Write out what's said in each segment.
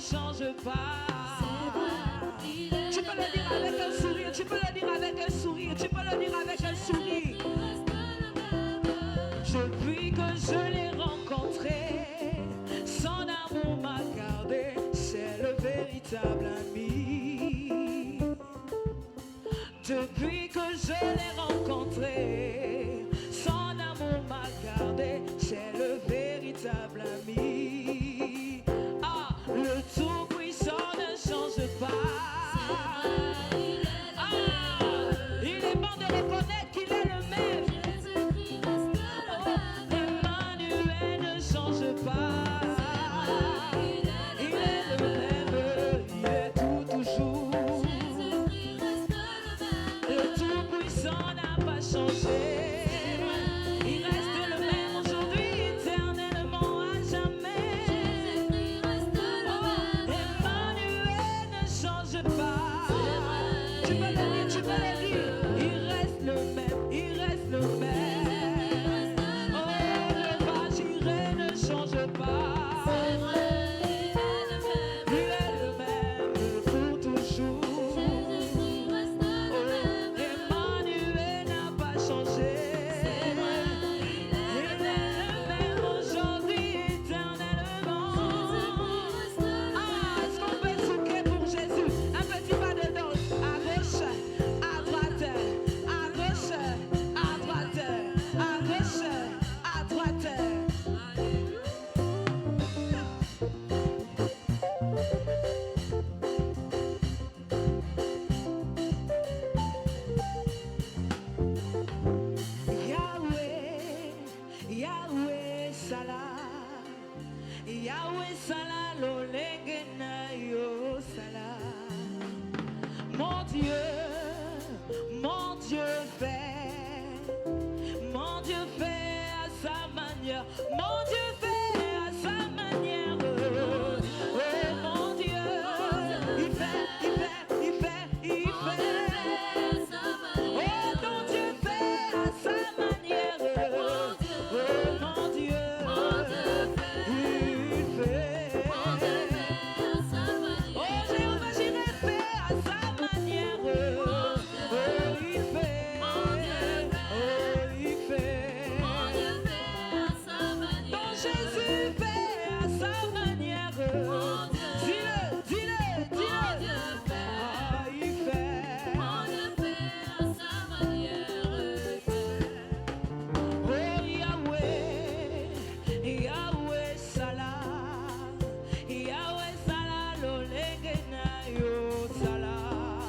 change pas. Tu peux le dire avec un sourire, tu peux le dire avec un sourire, tu peux le dire avec un sourire. Depuis que je l'ai rencontré, son amour m'a gardé, c'est le véritable ami. Depuis que je l'ai rencontré, son amour m'a gardé, c'est le véritable ami. Ah, le tout-puissant ne change pas. Ah, il est bon de reconnaître qu'il est le même. Emmanuel ne change pas. Il est le même, il est tout toujours. Le tout-puissant n'a pas changé. Il reste le même aujourd'hui, éternellement à jamais. Emmanuel ne change pas. Tu peux le dire, tu peux le dire. Il reste le même, il reste le même. Oh, le va Jireh ne change pas. Il est le même pour toujours. Emmanuel n'a pas changé. Il est le même aujourd'hui, éternellement. Ah, est-ce qu'on peut souquer pour Jésus? Un petit pas de danse, à gauche, à droite, à gauche, à droite, à gauche, à droite. Yahweh, Yahweh Salah, Yahweh Salah, l'olengena yo Salah. Mon Dieu fait à sa manière, mon Dieu fait à sa manière. Oh mon Dieu, il fait. Oh ton Dieu fait à sa manière. Oh mon Dieu, il fait. Oh Jéhovah Jireh fait à sa manière. Oh il fait. Oh il fait. Ton Jésus fait à sa manière. Dis-le. Ah il fait. Oh Yahweh, Yahweh Salah, Yahweh Salah, l'olengena yo Salah.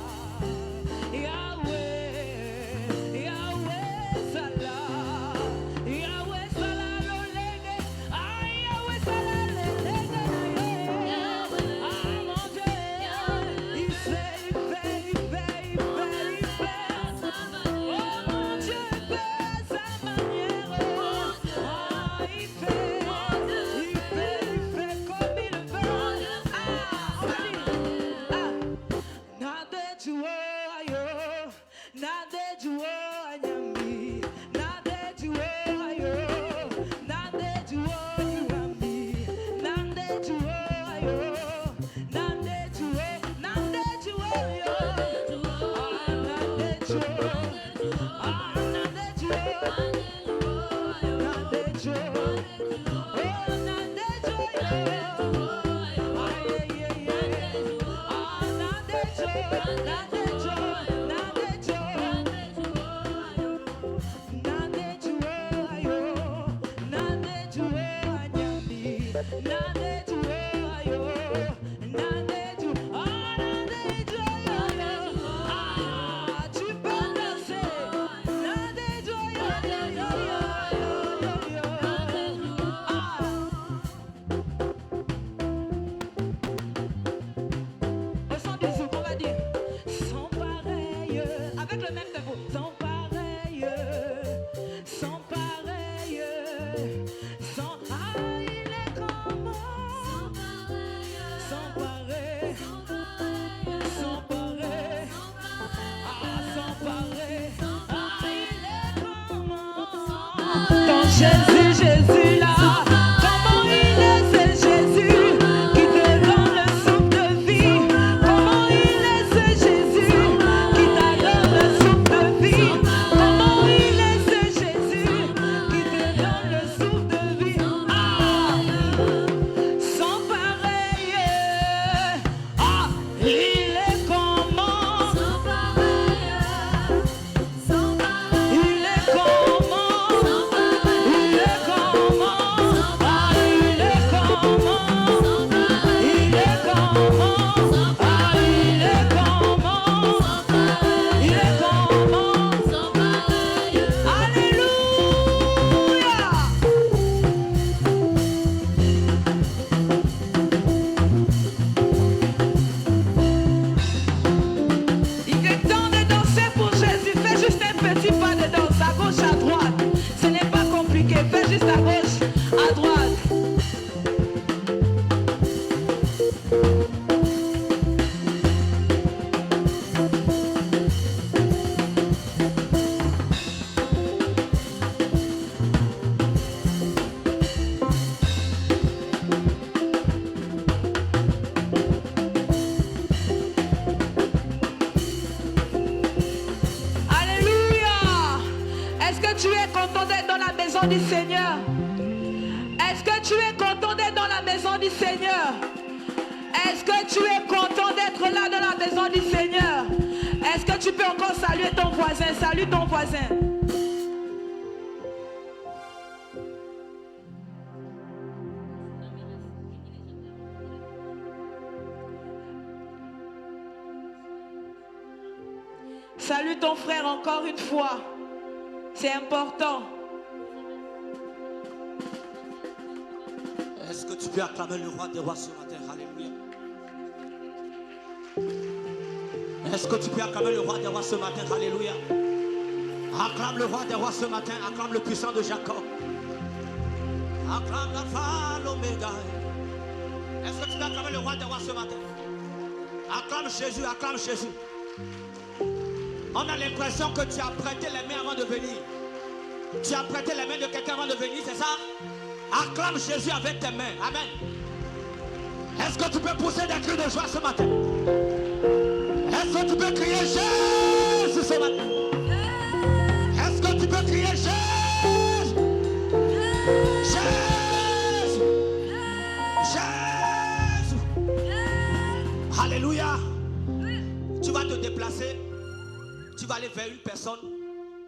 Yahweh Salah, Yahweh Salah, l'olengena. Ah Yahweh Salah, l'olengena yo. Ah mon Dieu, il fait. Oh mon Dieu fait à sa manière. Ah il fait comme il veut. Ah nade juo ayo, nade juo anyami, nade juo ayo, nade juo iwami, nade juo ayo, nade juo yo. Ah nade juo. Ah, nade juo. Nade juo. Oh, nade juo yo. Ah, yeah. Ah, nade juo. Nade juo. Nade juo ayo. Nade juo anyami. Nade juo ayo. Nade juo. Ah, nade juo yo. Ah, tu peux danser. Nade juo yo. Ah. Au son du zouk, on va dire sans pareil, avec le même tempo. Sans pareil, sans pareil, sans. Ah, il est grand mort. Sans pareil, sans pareil. Ah, sans pareil. Ah, il est grand mort. Ton Jésus là, comment il est, c'est Jésus qui te donne le maison du Seigneur? Est-ce que tu es content d'être dans la maison du Seigneur? Est-ce que tu es content d'être là dans la maison du Seigneur? Est-ce que tu peux encore saluer ton voisin? Salue ton voisin. Salue ton frère encore une fois. C'est important. Est-ce que tu peux acclamer le roi des rois ce matin? Alléluia. Est-ce que tu peux acclamer le roi des rois ce matin? Alléluia. Acclame le roi des rois ce matin. Acclame le puissant de Jacob. Acclame l'alpha, l'oméga. Est-ce que tu peux acclamer le roi des rois ce matin? Acclame Jésus, acclame Jésus. On a l'impression que tu as prêté les mains avant de venir. Tu as prêté les mains de quelqu'un avant de venir, c'est ça? Acclame Jésus avec tes mains. Amen. Est-ce que tu peux pousser des cris de joie ce matin? Est-ce que tu peux crier Jésus ce matin? Est-ce que tu peux crier Jésus? Jésus! Jésus! Alléluia! Tu vas te déplacer. Tu vas aller vers une personne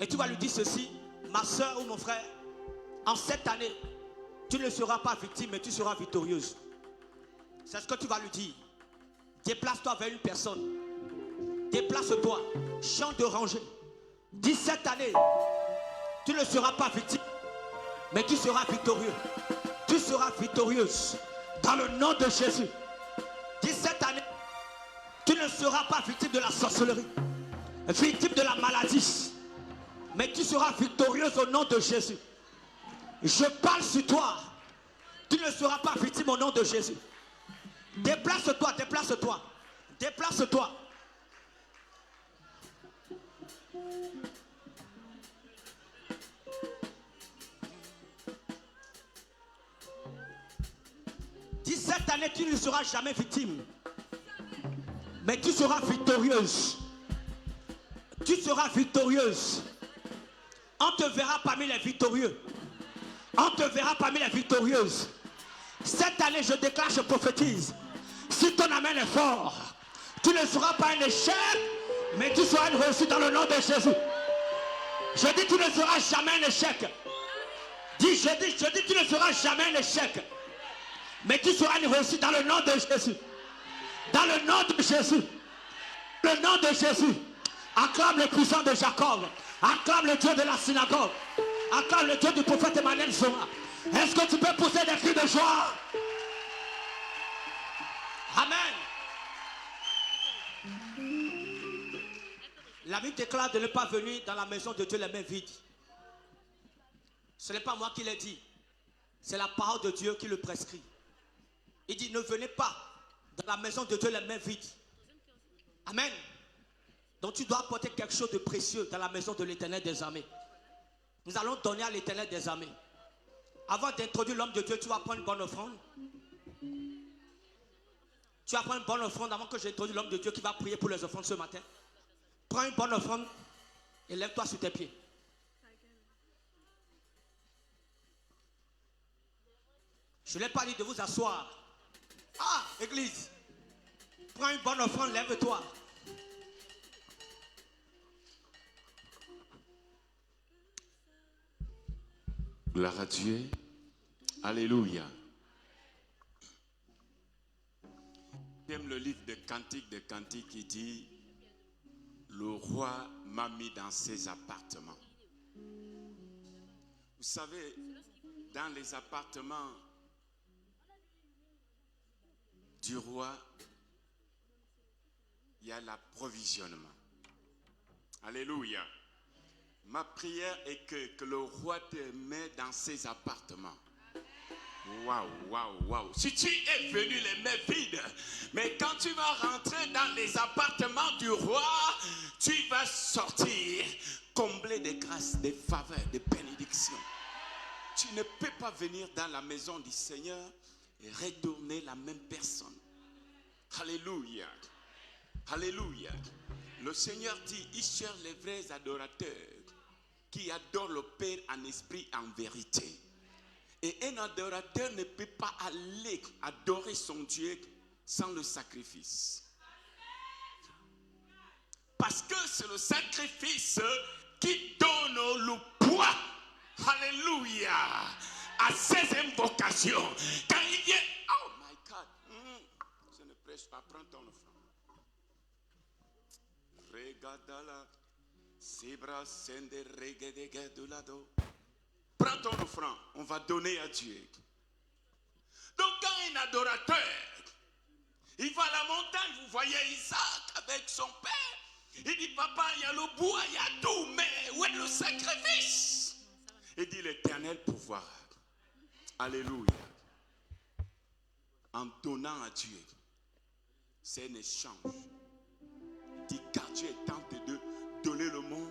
et tu vas lui dire ceci: ma soeur ou mon frère, en cette année, tu ne seras pas victime, mais tu seras victorieuse. C'est ce que tu vas lui dire. Déplace-toi vers une personne. Déplace-toi. Chante de rangée. Dis: cette année, tu ne seras pas victime, mais tu seras victorieux. Tu seras victorieuse. Dans le nom de Jésus. Dis: cette année, tu ne seras pas victime de la sorcellerie, victime de la maladie, mais tu seras victorieuse au nom de Jésus. Je parle sur toi. Tu ne seras pas victime au nom de Jésus. Déplace-toi, déplace-toi, déplace-toi. Dis: cette année, tu ne seras jamais victime, mais tu seras victorieuse. Tu seras victorieuse. On te verra parmi les victorieux. On te verra parmi les victorieuses. Cette année, je déclare, je prophétise. Si ton amen est fort, tu ne seras pas un échec, mais tu seras une réussite dans le nom de Jésus. Je dis: tu ne seras jamais un échec. Je dis, tu ne seras jamais un échec, mais tu seras une réussite dans le nom de Jésus. Dans le nom de Jésus. Le nom de Jésus. Acclame le puissant de Jacob. Acclame le Dieu de la synagogue. Acclame le Dieu du prophète Emmanuel Zora. Est-ce que tu peux pousser des cris de joie? Amen. La Bible déclare de ne pas venir dans la maison de Dieu les mains vides. Ce n'est pas moi qui l'ai dit. C'est la parole de Dieu qui le prescrit. Il dit: ne venez pas dans la maison de Dieu les mains vides. Amen. Donc tu dois apporter quelque chose de précieux dans la maison de l'Éternel des armées. Nous allons donner à l'Éternel des armées. Avant d'introduire l'homme de Dieu, tu vas prendre une bonne offrande. Tu vas prendre une bonne offrande avant que j'introduise l'homme de Dieu qui va prier pour les offrandes ce matin. Prends une bonne offrande et lève-toi sur tes pieds. Je ne l'ai pas dit de vous asseoir. Ah, église. Prends une bonne offrande, lève-toi. Gloire à Dieu. Alléluia. J'aime le livre de Cantiques qui dit: le roi m'a mis dans ses appartements. Vous savez, dans les appartements du roi, il y a l'approvisionnement. Alléluia. Ma prière est que le roi te met dans ses appartements. Waouh, waouh, waouh. Si tu es venu les mains vides, mais quand tu vas rentrer dans les appartements du roi, tu vas sortir comblé de grâces, de faveurs, de bénédictions. Tu ne peux pas venir dans la maison du Seigneur et retourner la même personne. Alléluia. Alléluia. Le Seigneur dit: il cherche les vrais adorateurs qui adore le Père en esprit et en vérité. Et un adorateur ne peut pas aller adorer son Dieu sans le sacrifice. Parce que c'est le sacrifice qui donne le poids, alléluia, à ses invocations. Quand il vient, oh my God, je ne prêche pas, prends ton offrande. Regadala, Sibra sende regedege de lado. Prends ton offrande, on va donner à Dieu. Donc quand un adorateur, il va à la montagne, vous voyez Isaac avec son père, il dit papa, il y a le bois, il y a tout, mais où est le sacrifice? Il dit l'Éternel pouvoir. Alléluia. En donnant à Dieu, c'est un échange. Il dit car Dieu est tenté de donner le monde,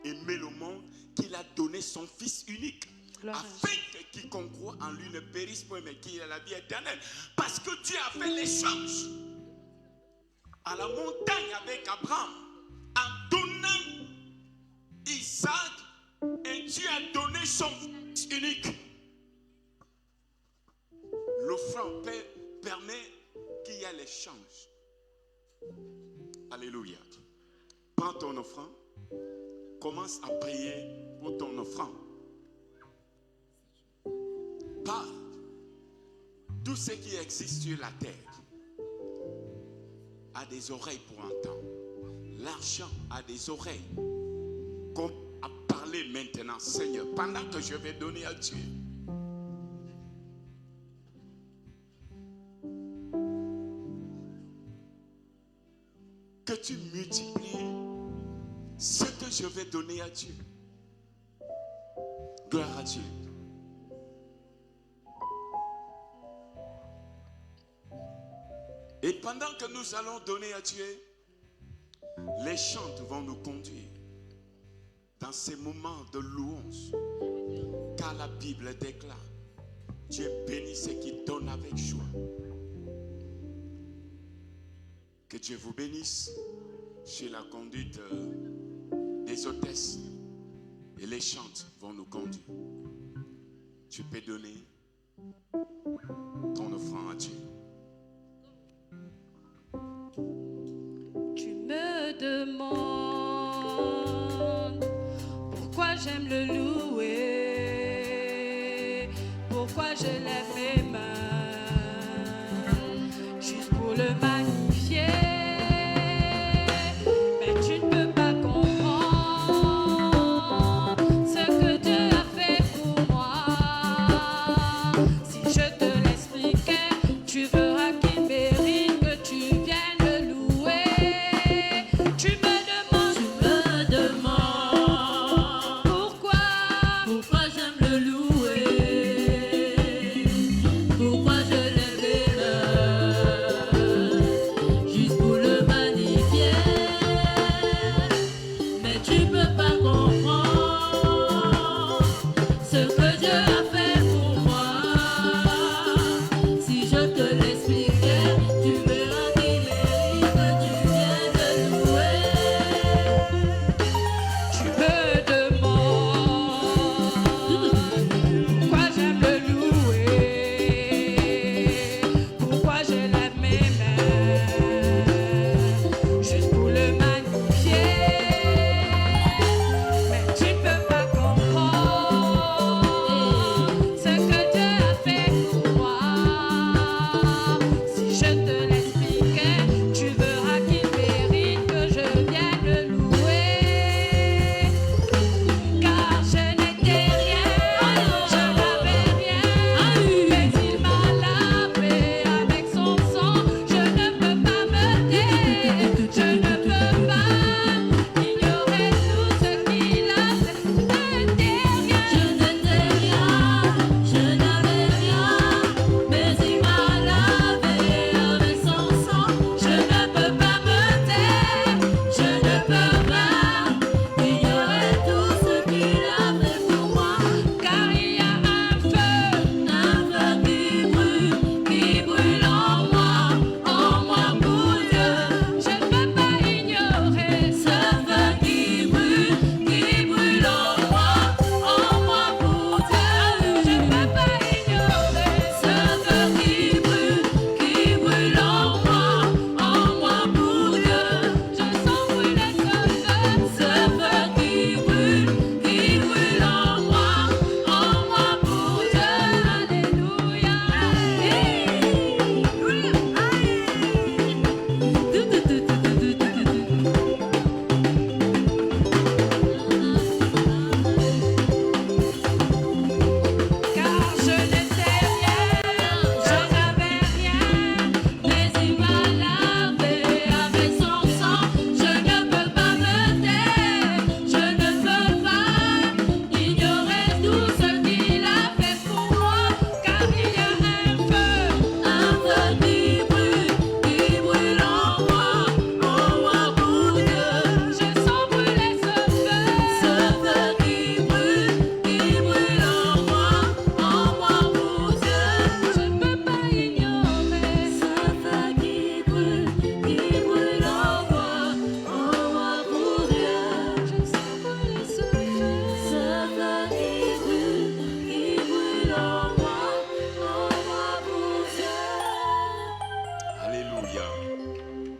aimer le monde, qu'il a donné son Fils unique. Afin que quiconque croit en lui ne périsse point, mais qu'il ait la vie éternelle. Parce que Dieu a fait l'échange à la montagne avec Abraham. En donnant Isaac, et Dieu a donné son Fils unique. L'offrande permet qu'il y ait l'échange. Alléluia. Prends ton offrande. Commence à prier pour ton offrande. Par tout ce qui existe sur la terre a des oreilles pour entendre. L'argent a des oreilles. Comme à parler maintenant, Seigneur, pendant que je vais donner à Dieu. Que tu multiplies ce que je vais donner à Dieu. Gloire à Dieu. Et pendant que nous allons donner à Dieu, les chants vont nous conduire dans ces moments de louange. Car la Bible déclare, Dieu bénit ceux qui donnent avec joie. Que Dieu vous bénisse chez la conduite des hôtesses. Et les chants vont nous conduire. Tu peux donner ton offrande à Dieu. Tu me demandes pourquoi j'aime le louer, pourquoi je lève mes mains, juste pour le magnifier. Mais tu ne peux pas comprendre ce que Dieu a fait pour moi. Si je te l'expliquais, tu verras qu'il mérite que tu viennes le louer. Tu me demandes pourquoi j'aime le louer, pourquoi je lève les mains, Alléluia.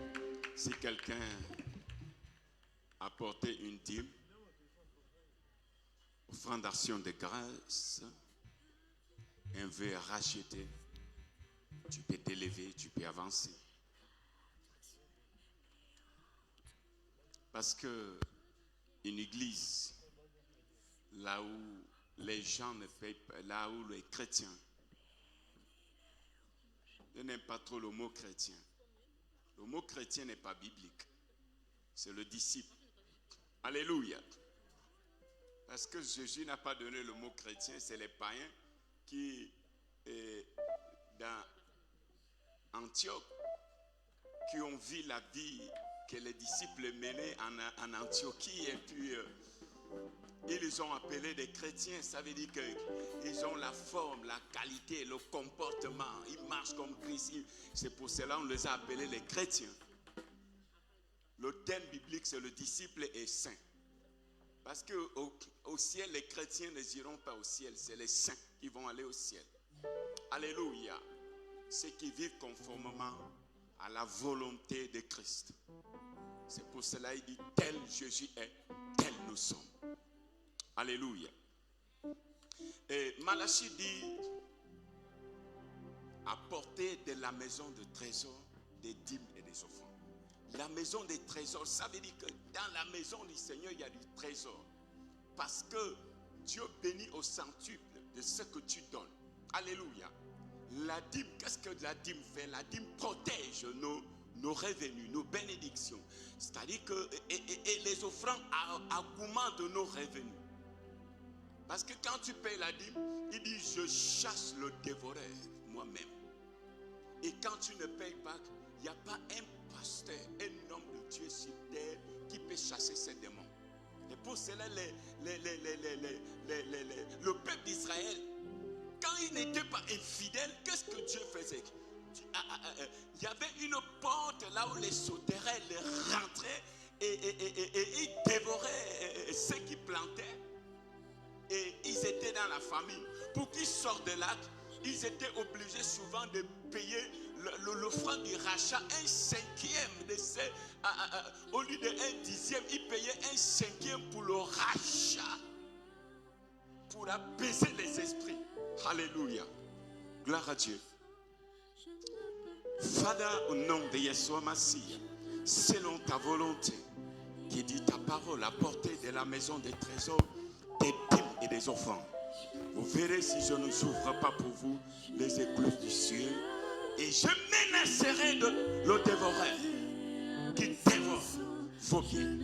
Si quelqu'un a porté une dîme, offrande d'action de grâce, un vœu racheté, tu peux t'élever, tu peux avancer. Parce que une église, là où les gens ne payent pas, là où les chrétiens, je n'aime pas trop le mot chrétien. Le mot chrétien n'est pas biblique. C'est le disciple. Alléluia. Parce que Jésus n'a pas donné le mot chrétien, c'est les païens qui, dans Antioche, qui ont vu la vie que les disciples menaient en Antiochie, et puis ils les ont appelés des chrétiens. Ça veut dire qu'ils ont la forme, la qualité, le comportement, ils marchent comme Christ. C'est pour cela qu'on les a appelés les chrétiens. Le thème biblique, c'est le disciple et saint. Parce qu'au ciel, les chrétiens n'iront pas au ciel, c'est les saints qui vont aller au ciel. Alléluia. Ceux qui vivent conformément à la volonté de Christ. C'est pour cela qu'il dit, tel Jésus est, tel nous sommes. Alléluia. Et Malachie dit, apportez de la maison de trésor des dîmes et des offrandes. La maison des trésors, ça veut dire que dans la maison du Seigneur, il y a du trésor. Parce que Dieu bénit au centuple de ce que tu donnes. Alléluia. La dîme, qu'est-ce que la dîme fait? La dîme protège nos revenus, nos bénédictions. C'est-à-dire que et les offrandes augmentent nos revenus. Parce que quand tu payes la dîme, il dit je chasse le dévoreur moi-même. Et quand tu ne payes pas, il n'y a pas un pasteur, un homme de Dieu sur terre qui peut chasser ces démons. Et pour cela, le peuple d'Israël, quand il n'était pas infidèle, qu'est-ce que Dieu faisait? Il y avait une porte là où les sauterelles rentraient et ils dévoraient ceux qui plantaient. Et ils étaient dans la famine. Pour qu'ils sortent de là, ils étaient obligés souvent de payer l'offrande du rachat, 1/5 de ces, au lieu de 1/10, ils payaient 1/5 pour le rachat, pour apaiser les esprits. Alléluia. Gloire à Dieu. Father, au nom de Yeshua Mashiach, selon ta volonté, qui dit ta parole, apportez de la maison des trésors, des dîmes et des offrandes. Vous verrez si je ne s'ouvre pas pour vous les écluses du ciel. Et je menacerai le dévoreur qui dévore vos biens.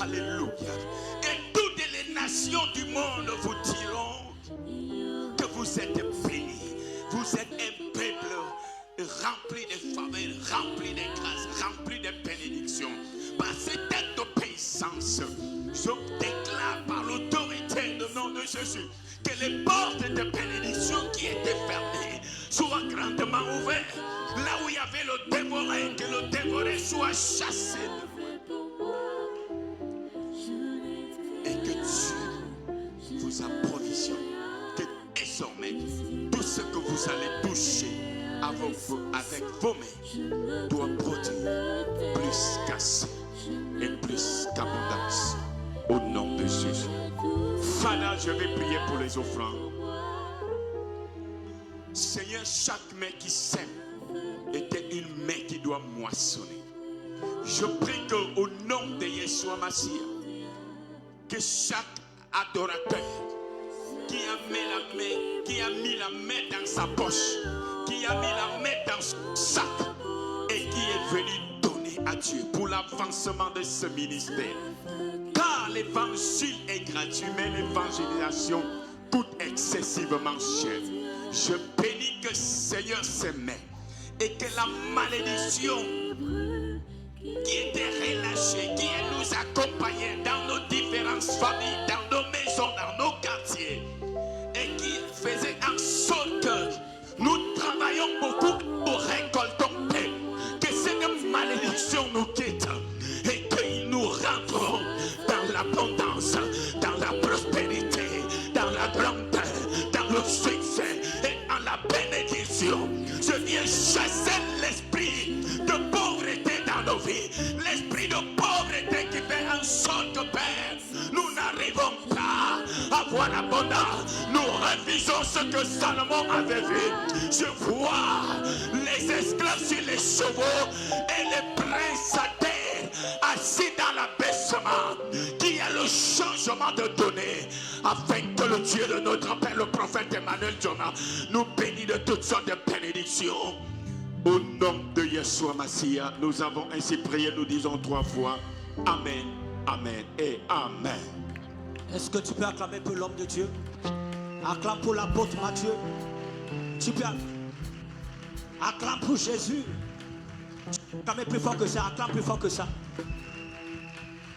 Alléluia. Et toutes les nations du monde vous diront que vous êtes bénis. Vous êtes un peuple rempli de faveurs, rempli de grâces, rempli de bénédictions. Par cette obéissance, je déclare par l'autorité du nom de Jésus que les portes de bénédiction qui étaient fermées soient grandement ouvertes. Là où il y avait le dévoré, que le dévoré soit chassé de vous. Et que Dieu vous approvisionne. Que désormais, tout ce que vous allez toucher avec vos mains doit produire plus qu'assez et plus qu'abondance. Au nom de Jésus. Father, je vais prier pour les offrandes. Seigneur, chaque main qui sème était une main qui doit moissonner. Je prie qu'au nom de Yeshua Mashiach, que chaque adorateur qui a mis la main dans sa poche, qui a mis la main dans son sac et qui est venu donner à Dieu pour l'avancement de ce ministère. Car l'évangile est gratuit, mais l'évangélisation coûte excessivement cher. Je bénis que Seigneur s'aimait et que la malédiction qui était relâchée, qui nous accompagnait dans nos différentes familles, dans nos maisons, dans nos quartiers, et qui faisait en sorte que nous travaillons beaucoup pour récolter paix, que cette malédiction nous quitte et que nous rentrons dans l'abondance, dans la prospérité, dans la grandeur, dans le succès et dans la bénédiction. Je viens chasser l'esprit vies. L'esprit de pauvreté qui fait en sorte, Père, nous n'arrivons pas à voir l'abondance. Nous revisons ce que Salomon avait vu. Je vois les esclaves sur les chevaux et les princes à terre assis dans l'abaissement. Qui a le changement de données afin que le Dieu de notre Père, le prophète Emmanuel Joma, nous bénisse de toutes sortes de bénédictions. Au nom de Yeshua Mashiach, nous avons ainsi prié, nous disons 3 fois Amen, Amen et Amen. Est-ce que tu peux acclamer pour l'homme de Dieu? Acclame pour l'apôtre Matthieu. Tu peux acclame pour Jésus. Acclame plus fort que ça. Acclame plus fort que ça.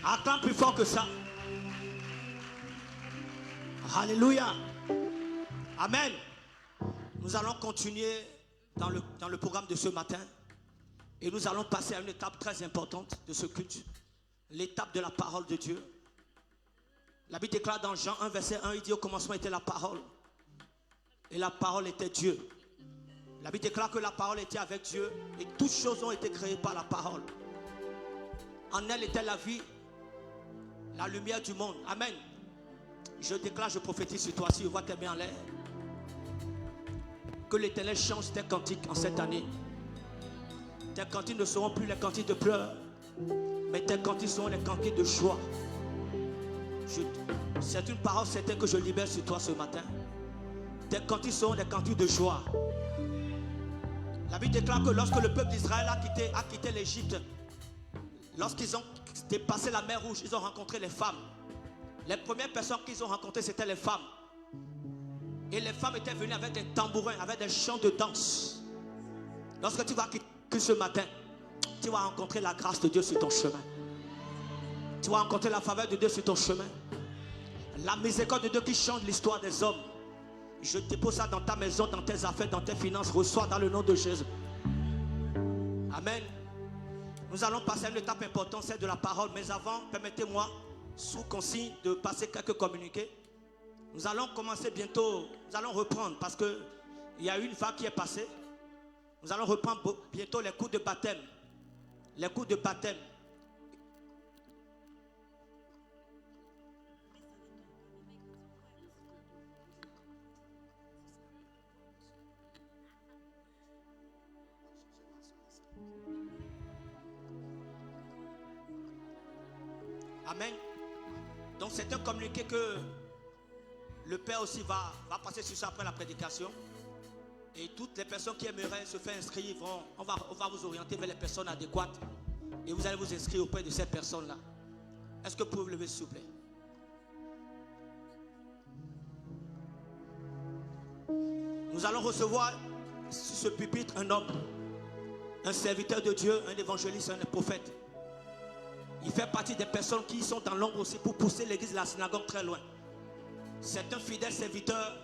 Acclame plus fort que ça. Alléluia. Amen. Nous allons continuer dans le programme de ce matin. Et nous allons passer à une étape très importante de ce culte. L'étape de la parole de Dieu. La Bible déclare dans Jean 1, verset 1, il dit au commencement était la parole. Et la parole était Dieu. La Bible déclare que la parole était avec Dieu. Et toutes choses ont été créées par la parole. En elle était la vie, la lumière du monde. Amen. Je déclare, je prophétise sur toi, si je vois tes mains en l'air. Que l'Éternel change tes cantiques en cette année. Tes cantiques ne seront plus les cantiques de pleurs, mais tes cantiques seront les cantiques de joie. C'est une parole certaine que je libère sur toi ce matin. Tes cantiques seront des cantiques de joie. La Bible déclare que lorsque le peuple d'Israël a quitté l'Égypte, lorsqu'ils ont dépassé la mer Rouge, ils ont rencontré les femmes. Les premières personnes qu'ils ont rencontrées, c'était les femmes. Et les femmes étaient venues avec des tambourins, avec des chants de danse. Lorsque tu vas quitter ce matin, tu vas rencontrer la grâce de Dieu sur ton chemin. Tu vas rencontrer la faveur de Dieu sur ton chemin. La miséricorde de Dieu qui change l'histoire des hommes. Je dépose ça dans ta maison, dans tes affaires, dans tes finances. Reçois dans le nom de Jésus. Amen. Nous allons passer à une étape importante, celle de la parole. Mais avant, permettez-moi, sous consigne, de passer quelques communiqués. Nous allons commencer bientôt, nous allons reprendre parce qu'il y a une vague qui est passée. Nous allons reprendre bientôt les cours de baptême. Les cours de baptême. Amen. Donc c'est un communiqué que le Père aussi va passer sur ça après la prédication. Et toutes les personnes qui aimeraient se faire inscrire, on va vous orienter vers les personnes adéquates. Et vous allez vous inscrire auprès de ces personnes-là. Est-ce que vous pouvez vous lever s'il vous plaît? Nous allons recevoir sur ce pupitre un homme, un serviteur de Dieu, un évangéliste, un prophète. Il fait partie des personnes qui sont dans l'ombre aussi pour pousser l'église de la synagogue très loin. C'est un fidèle serviteur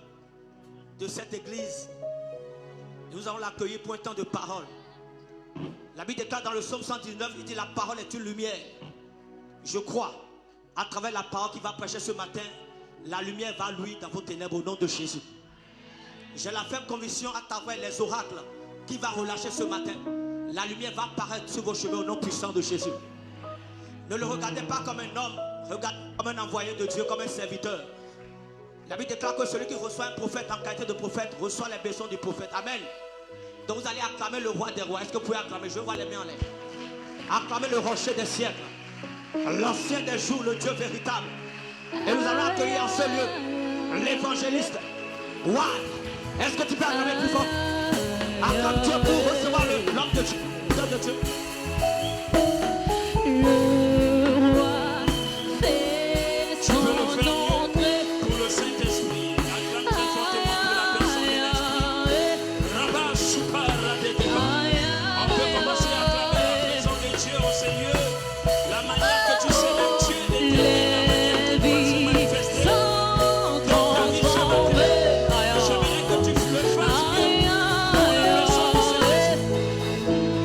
de cette église. Et nous allons l'accueillir pour un temps de parole. La Bible déclare dans le psaume 119, il dit la parole est une lumière. Je crois, à travers la parole qu'il va prêcher ce matin, la lumière va luire dans vos ténèbres au nom de Jésus. J'ai la ferme conviction à travers les oracles qu'il va relâcher ce matin. La lumière va apparaître sur vos cheveux au nom puissant de Jésus. Ne le regardez pas comme un homme, regardez comme un envoyé de Dieu, comme un serviteur. La Bible déclare que celui qui reçoit un prophète en qualité de prophète reçoit les blessures du prophète. Amen. Donc vous allez acclamer le roi des rois. Est-ce que vous pouvez acclamer? Je vois les mains en l'air. Acclamer le rocher des siècles, l'ancien des jours, le Dieu véritable. Et nous allons accueillir en ce lieu l'évangéliste Wad. Est-ce que tu peux acclamer plus fort? Acclame Dieu pour recevoir l'homme de Dieu. L'homme de Dieu.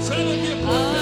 Fais le bien pour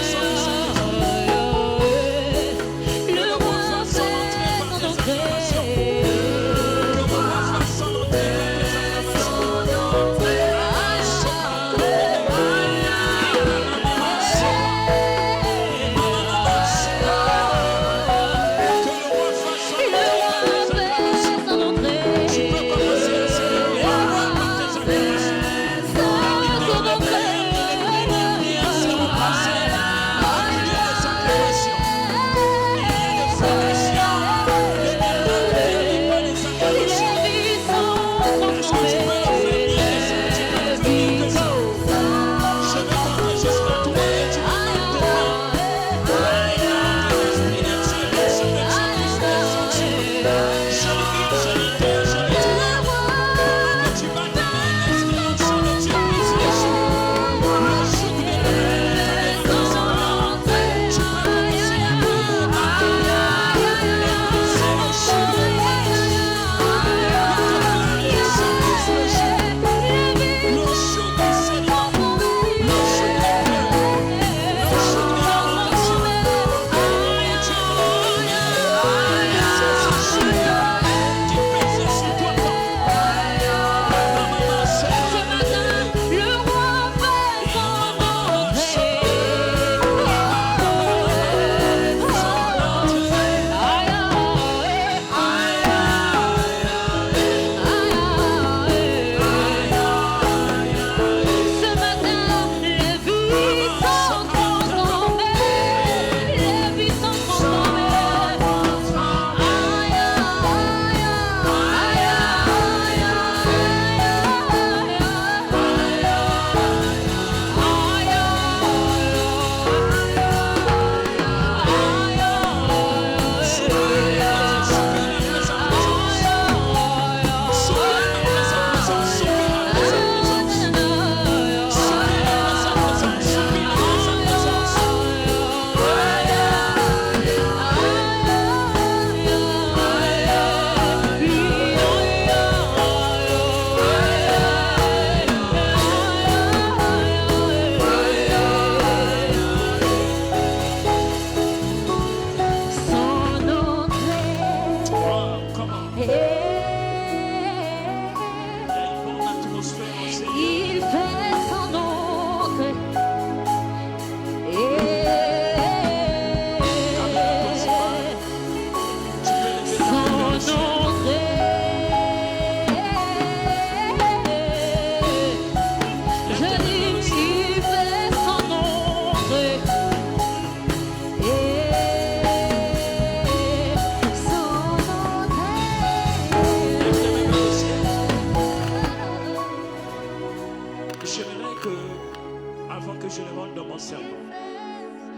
secondes dans mon cerveau,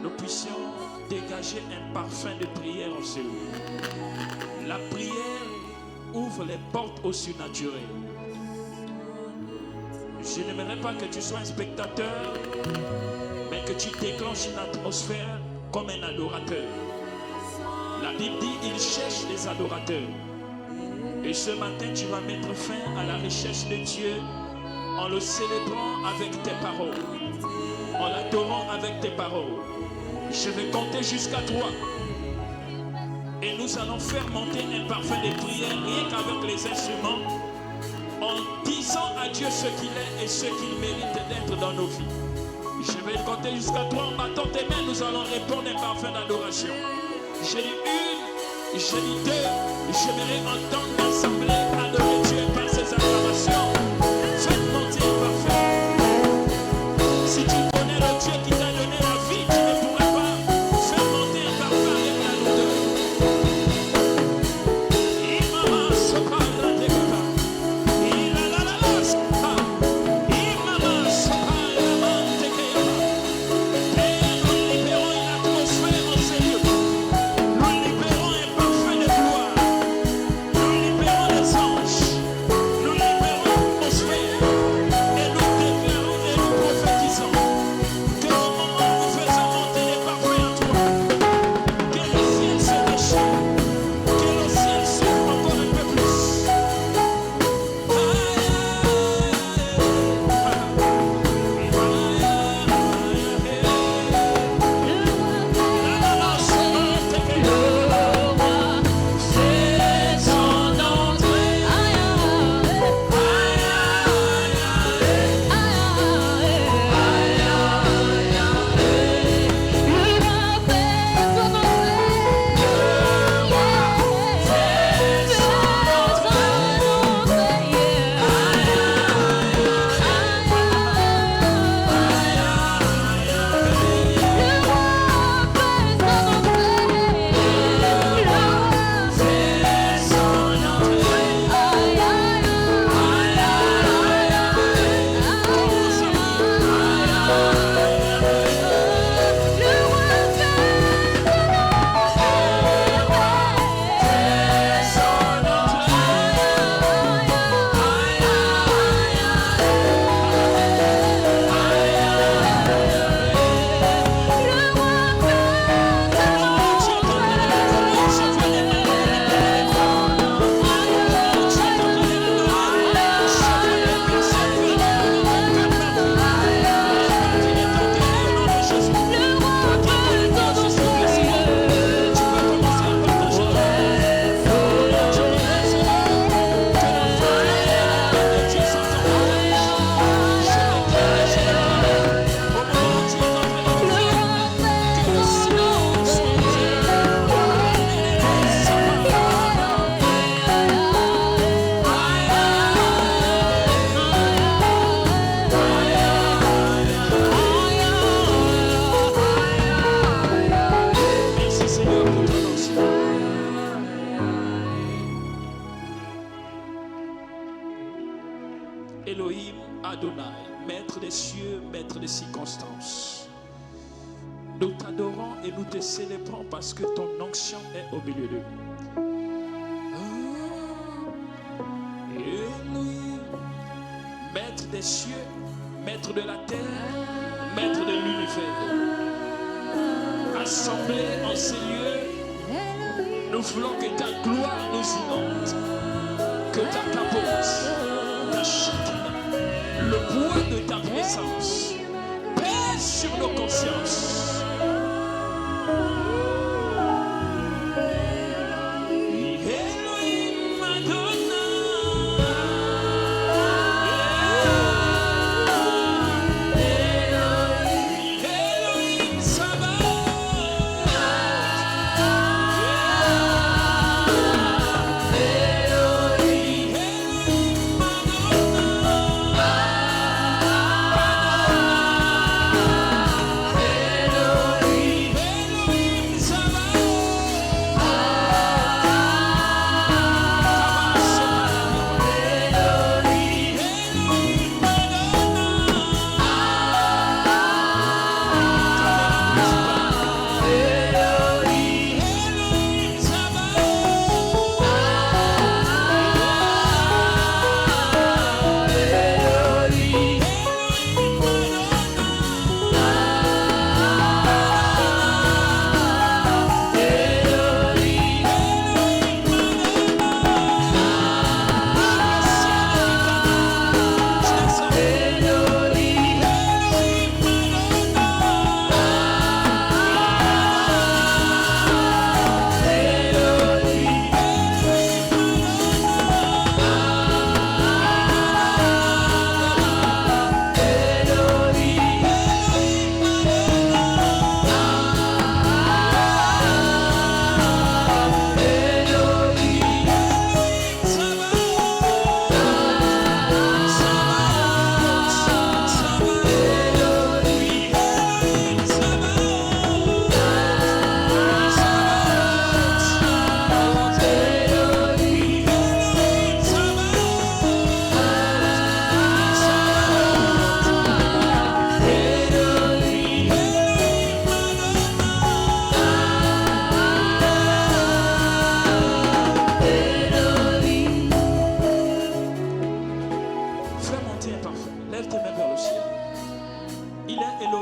nous puissions dégager un parfum de prière en ce lieu. La prière ouvre les portes au surnaturel. Je n'aimerais pas que tu sois un spectateur, mais que tu déclenches une atmosphère comme un adorateur. La Bible dit, il cherche des adorateurs. Et ce matin, tu vas mettre fin à la recherche de Dieu en le célébrant avec tes paroles, en l'adorant avec tes paroles. Je vais compter jusqu'à 3. Et nous allons faire monter un parfum de prière rien qu'avec les instruments, en disant à Dieu ce qu'il est et ce qu'il mérite d'être dans nos vies. Je vais compter jusqu'à 3. En battant tes mains, nous allons répondre un parfum d'adoration. J'ai dit 1, j'ai dit 2. J'aimerais entendre l'assemblée adorer Dieu par ses acclamations. Faites monter un parfum. Si tu connais le Dieu qui t'a donné la vie, tu ne pourrais pas faire monter un parfum avec la lourdeur. Elohim Adonai, maître des cieux, maître des circonstances. Nous t'adorons et nous te célébrons parce que ton onction est au milieu de nous. Elohim, maître des cieux, maître de la terre, maître de l'univers. Assemblés en ces lieux, nous voulons que ta gloire nous inonde, que ta capote, ta chute, le poids de ta présence pèse sur nos consciences. Elohim Adonai, Elohim Sabaoth, Elohim Adonai.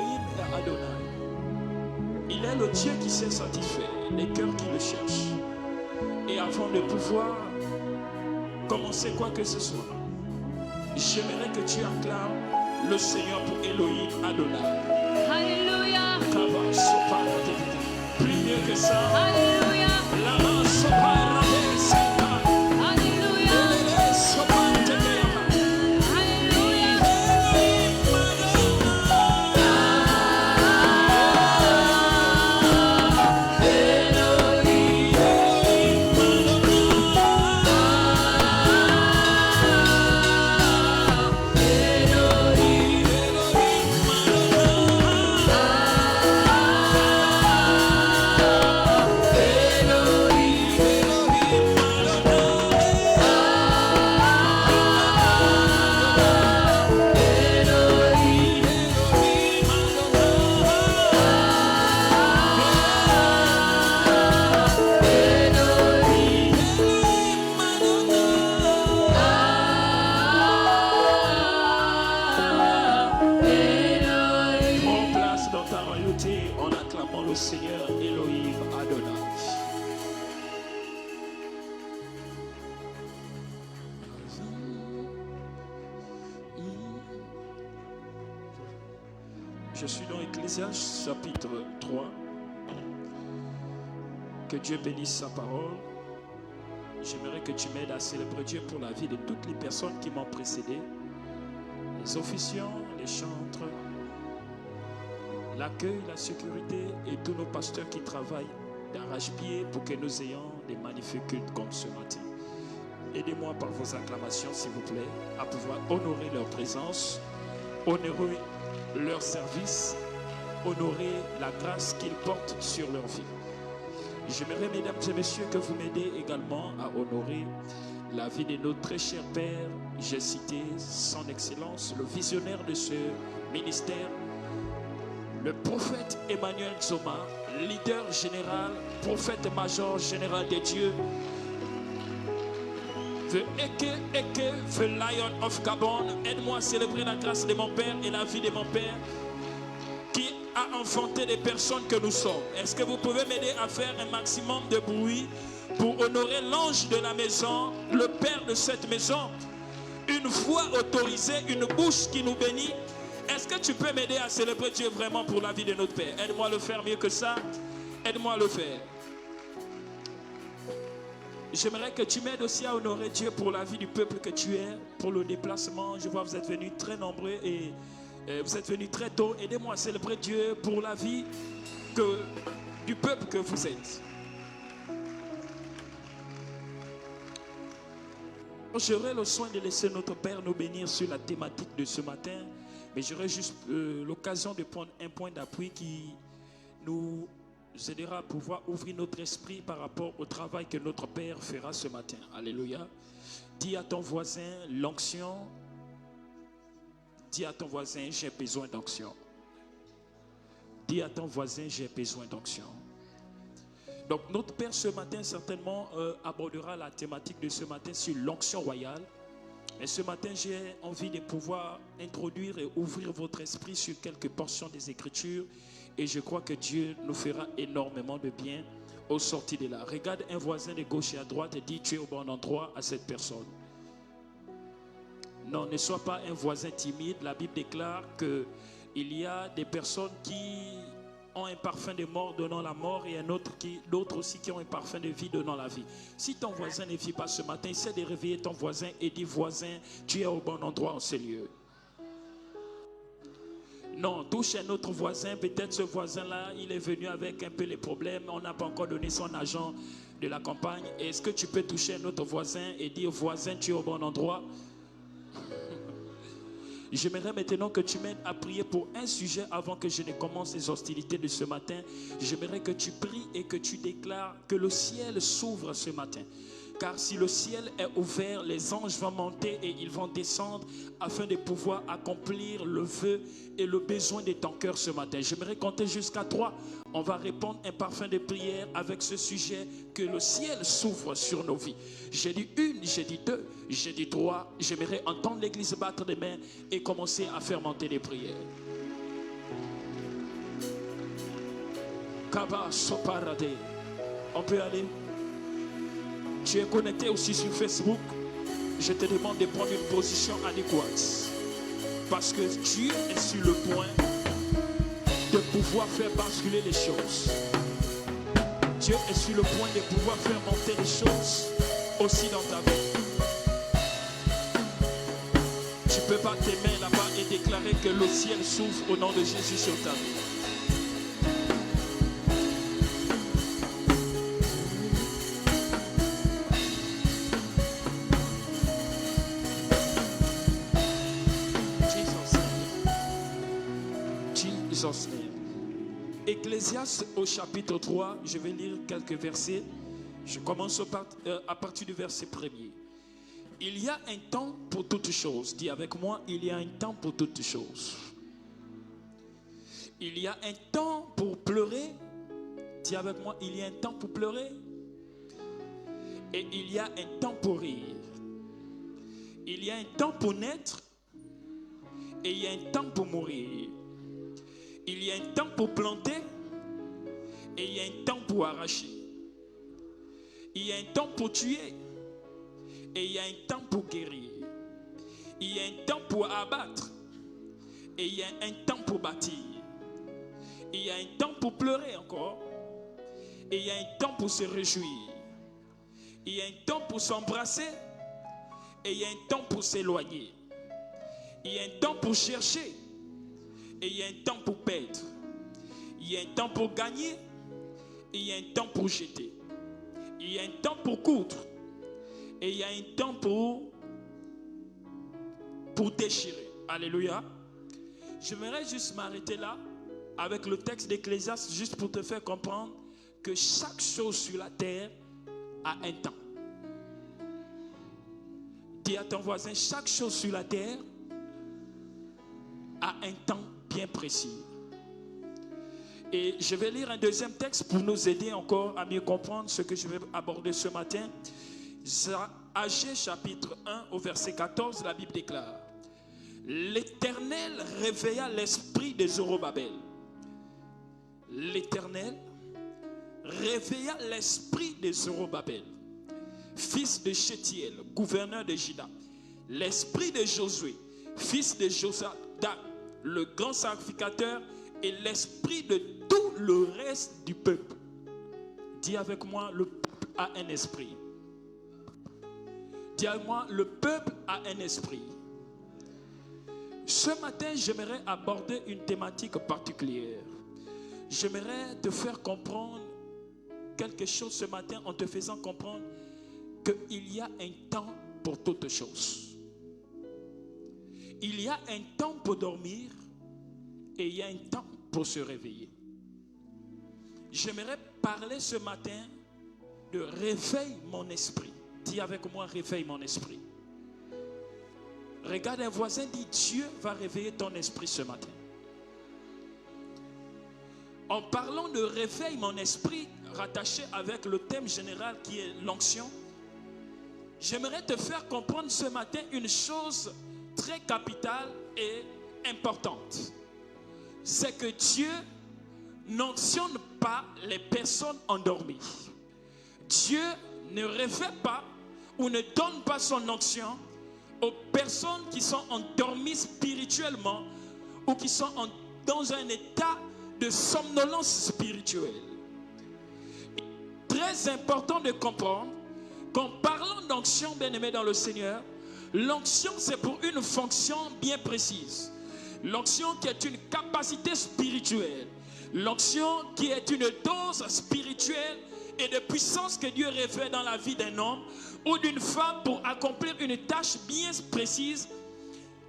Elohim et Adonai. Il est le Dieu qui sait satisfaire les cœurs qui le cherchent. Et avant de pouvoir commencer quoi que ce soit, j'aimerais que tu acclames le Seigneur pour Elohim Adonai. Alléluia. Plus mieux que ça. Alléluia. Alléluia. En acclamant le Seigneur Elohim Adonai. Je suis dans Ecclésiaste chapitre 3. Que Dieu bénisse sa parole. J'aimerais que tu m'aides à célébrer Dieu pour la vie de toutes les personnes qui m'ont précédé. Les officiants, les chantres, l'accueil, la sécurité et tous nos pasteurs qui travaillent d'arrache-pied pour que nous ayons des magnifiques cultes comme ce matin. Aidez-moi par vos acclamations, s'il vous plaît, à pouvoir honorer leur présence, honorer leur service, honorer la grâce qu'ils portent sur leur vie. J'aimerais, mesdames et messieurs, que vous m'aidez également à honorer la vie de notre très cher Père. J'ai cité son excellence, le visionnaire de ce ministère, le prophète Emmanuel Zoma, leader général, prophète major général des dieux, the Eke, the Lion of Gabon. Aide-moi à célébrer la grâce de mon Père et la vie de mon Père qui a enfanté des personnes que nous sommes. Est-ce que vous pouvez m'aider à faire un maximum de bruit pour honorer l'ange de la maison, le Père de cette maison, une voix autorisée, une bouche qui nous bénit? Est-ce que tu peux m'aider à célébrer Dieu vraiment pour la vie de notre Père? Aide-moi à le faire mieux que ça. Aide-moi à le faire. J'aimerais que tu m'aides aussi à honorer Dieu pour la vie du peuple que tu es, pour le déplacement. Je vois que vous êtes venus très nombreux et vous êtes venus très tôt. Aidez-moi à célébrer Dieu pour la vie du peuple que vous êtes. J'aurai le soin de laisser notre Père nous bénir sur la thématique de ce matin. Mais j'aurai juste l'occasion de prendre un point d'appui qui nous aidera à pouvoir ouvrir notre esprit par rapport au travail que notre Père fera ce matin. Alléluia. Dis à ton voisin l'onction. Dis à ton voisin, j'ai besoin d'onction. Dis à ton voisin, j'ai besoin d'onction. Donc notre Père ce matin certainement abordera la thématique de ce matin sur l'onction royale. Mais ce matin, j'ai envie de pouvoir introduire et ouvrir votre esprit sur quelques portions des Écritures. Et je crois que Dieu nous fera énormément de bien au sortir de là. Regarde un voisin de gauche et à droite et dis, tu es au bon endroit à cette personne. Non, ne sois pas un voisin timide. La Bible déclare qu'il y a des personnes qui ont un parfum de mort donnant la mort et d'autres aussi qui ont un parfum de vie donnant la vie. Si ton voisin ne vit pas ce matin, essaie de réveiller ton voisin et dis, voisin, tu es au bon endroit en ce lieu. Non, touche un autre voisin, peut-être ce voisin-là, il est venu avec un peu les problèmes, on n'a pas encore donné son argent de la campagne. Est-ce que tu peux toucher un autre voisin et dire, voisin, tu es au bon endroit? J'aimerais maintenant que tu m'aides à prier pour un sujet avant que je ne commence les hostilités de ce matin. J'aimerais que tu pries et que tu déclares que le ciel s'ouvre ce matin. Car si le ciel est ouvert, les anges vont monter et ils vont descendre afin de pouvoir accomplir le vœu et le besoin de ton cœur ce matin. J'aimerais compter jusqu'à 3. On va répondre un parfum de prière avec ce sujet, que le ciel s'ouvre sur nos vies. J'ai dit 1, j'ai dit 2, j'ai dit 3. J'aimerais entendre l'église battre des mains et commencer à faire monter des prières. Kaba Soparade. On peut aller. Tu es connecté aussi sur Facebook. Je te demande de prendre une position adéquate. Parce que Dieu est sur le point de pouvoir faire basculer les choses. Dieu est sur le point de pouvoir faire monter les choses aussi dans ta vie. Tu ne peux pas t'aimer là-bas et déclarer que le ciel s'ouvre au nom de Jésus sur ta vie. Jesus name. Ecclésiaste au chapitre 3, je vais lire quelques versets. Je commence à partir du verset 1er. Il y a un temps pour toutes choses. Dis avec moi, il y a un temps pour toutes choses. Il y a un temps pour pleurer. Dis avec moi, il y a un temps pour pleurer. Et il y a un temps pour rire. Il y a un temps pour naître. Et il y a un temps pour mourir. Il y a un temps pour planter. Et il y a un temps pour arracher. Il y a un temps pour tuer. Et il y a un temps pour guérir. Il y a un temps pour abattre. Et il y a un temps pour bâtir. Il y a un temps pour pleurer encore. Et il y a un temps pour se réjouir. Il y a un temps pour s'embrasser. Et il y a un temps pour s'éloigner. Il y a un temps pour chercher. Et il y a un temps pour perdre. Il y a un temps pour gagner. Et il y a un temps pour jeter. Il y a un temps pour coudre. Et il y a un temps pour déchirer. Alléluia. J'aimerais juste m'arrêter là avec le texte d'Ecclésiaste, juste pour te faire comprendre que chaque chose sur la terre a un temps. Dis à ton voisin, chaque chose sur la terre a un temps bien précis. Et je vais lire un deuxième texte pour nous aider encore à mieux comprendre ce que je vais aborder ce matin. Agé chapitre 1 au verset 14, la Bible déclare: L'Éternel réveilla l'esprit de Zorobabel. L'Éternel réveilla l'esprit de Zorobabel, fils de Chétiel, gouverneur de Juda, l'esprit de Josué, fils de Josadak, le grand sacrificateur, et l'esprit de tout le reste du peuple. Dis avec moi, le peuple a un esprit. Dis avec moi, le peuple a un esprit. Ce matin, j'aimerais aborder une thématique particulière. J'aimerais te faire comprendre quelque chose ce matin en te faisant comprendre qu'il y a un temps pour toutes choses. Il y a un temps pour dormir et il y a un temps pour se réveiller. J'aimerais parler ce matin de réveille mon esprit. Dis avec moi, réveille mon esprit. Regarde un voisin, dit Dieu va réveiller ton esprit ce matin. En parlant de réveille mon esprit, rattaché avec le thème général qui est l'onction, j'aimerais te faire comprendre ce matin une chose très capitale et importante. C'est que Dieu n'onctionne pas les personnes endormies. Dieu ne révèle pas ou ne donne pas son onction aux personnes qui sont endormies spirituellement ou qui sont dans un état de somnolence spirituelle. Très important de comprendre qu'en parlant d'onction, bien-aimé dans le Seigneur, l'onction c'est pour une fonction bien précise. L'onction qui est une capacité spirituelle. L'onction qui est une dose spirituelle et de puissance que Dieu révèle dans la vie d'un homme ou d'une femme pour accomplir une tâche bien précise.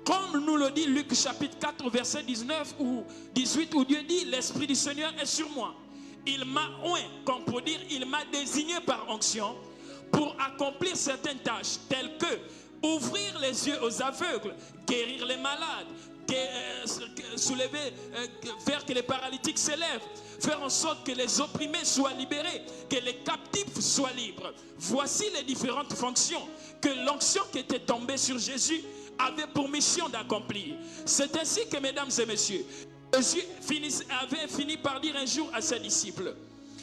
Comme nous le dit Luc chapitre 4 verset 19 ou 18 où Dieu dit: l'Esprit du Seigneur est sur moi. Il m'a oint, comme pour dire il m'a désigné par onction pour accomplir certaines tâches telles que ouvrir les yeux aux aveugles, guérir les malades, faire que les paralytiques s'élèvent, faire en sorte que les opprimés soient libérés, que les captifs soient libres. Voici les différentes fonctions que l'onction qui était tombée sur Jésus avait pour mission d'accomplir. C'est ainsi que, mesdames et messieurs, Jésus avait fini par dire un jour à ses disciples,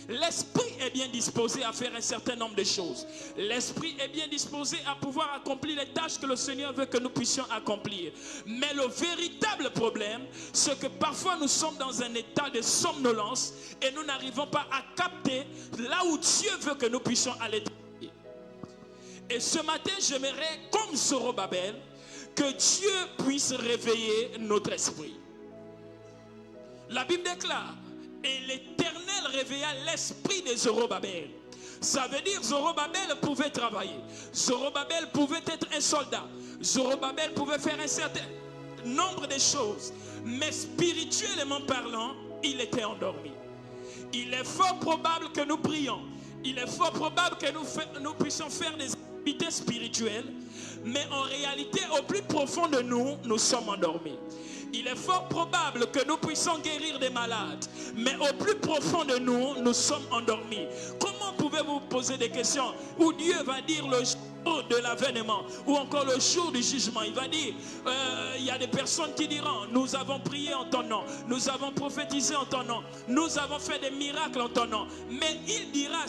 l'esprit est bien disposé à faire un certain nombre de choses. L'esprit est bien disposé à pouvoir accomplir les tâches que le Seigneur veut que nous puissions accomplir. Mais le véritable problème, c'est que parfois nous sommes dans un état de somnolence et nous n'arrivons pas à capter là où Dieu veut que nous puissions aller. Et ce matin, j'aimerais, comme Zorobabel, que Dieu puisse réveiller notre esprit. La Bible déclare, et l'Éternel réveilla l'esprit de Zorobabel. Ça veut dire Zorobabel pouvait travailler. Zorobabel pouvait être un soldat. Zorobabel pouvait faire un certain nombre de choses. Mais spirituellement parlant, il était endormi. Il est fort probable que nous prions. Il est fort probable que nous puissions faire des activités spirituelles. Mais en réalité, au plus profond de nous, nous sommes endormis. Il est fort probable que nous puissions guérir des malades. Mais au plus profond de nous, nous sommes endormis. Comment pouvez-vous poser des questions où Dieu va dire le jour de l'avènement ou encore le jour du jugement? Il va dire, il y a des personnes qui diront, nous avons prié en ton nom, nous avons prophétisé en ton nom, nous avons fait des miracles en ton nom. Mais il dira,